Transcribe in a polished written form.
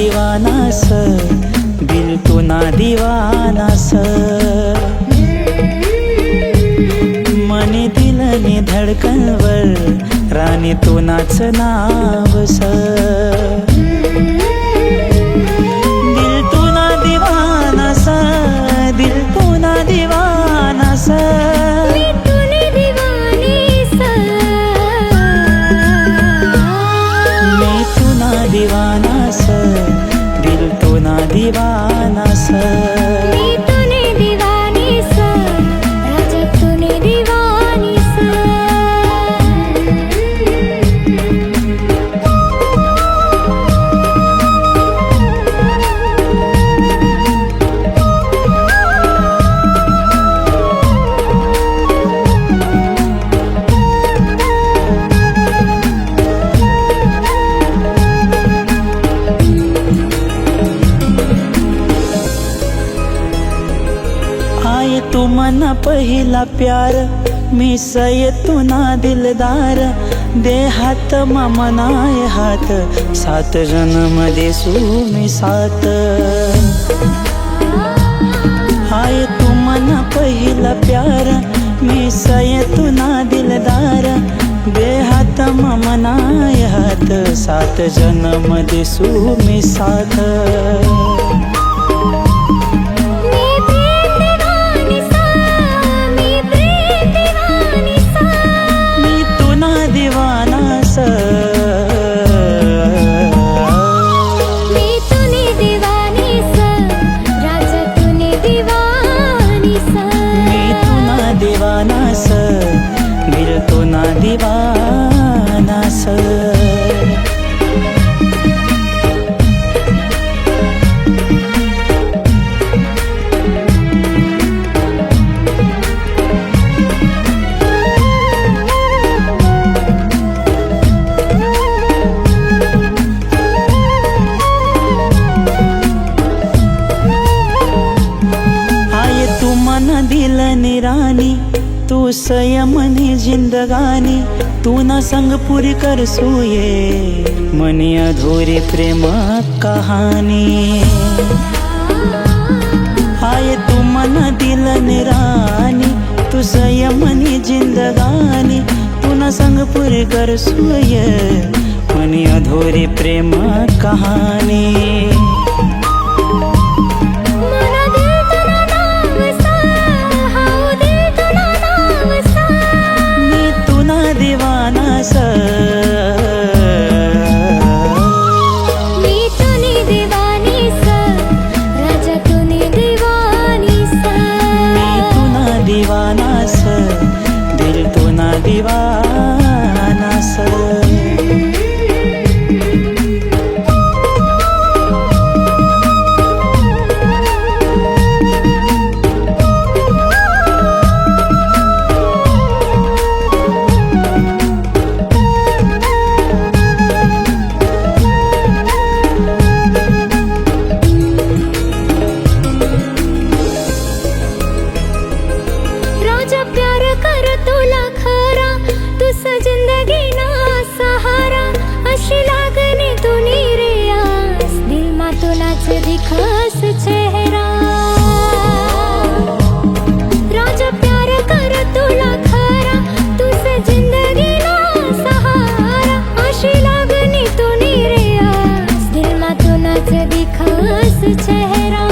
दीवानास, दिल तू ना दीवानास। मने दिलने धडकनवर राणी तू नाच नावस। दिल तू ना दीवानास, दिल तू ना दीवानास। दीवानास, दिल तो ना दीवानास। मी तूने दीवानीस, राजा तूने दीवानीस। तू मना पहिला प्यार, मी सय तू ना दिलदार। दे हात मनाय हात, सात जन्म देसू मी सात। आय तू मना पहिला प्यार, मी सय तू ना दिलदार। दे हात मनाय हात, सात जन्म देसू मी साथ। दीवानास, दिल तो ना दीवानास। आय तू मना दिल निरानी, तू संयमनी जिंदगानी। तू ना संग पुरी कर सूये, मनी अधूरी प्रेम कहानी। आय तू मना दिल निरानी, तू संयमनी जिंदगानी। तू ना संग पुरी कर सूये, मनी अधूरी प्रेम कहानी। दीवानास, मी तूने दीवानीस, राजा तूने दीवानीस। मी तू ना दीवानास, दिल तू ना दीवानास। प्यार कर तुला खरा, तुस जिंदगी ना सहारा। अशी लागणी तुनी रे आस, दिल मा तुलाच दिखास चेहरा। राजा प्यार कर तुला खरा, तुस जिंदगी ना सहारा। अशी लागणी तुनी रे आस, दिल मा तुलाच दिखास चेहरा।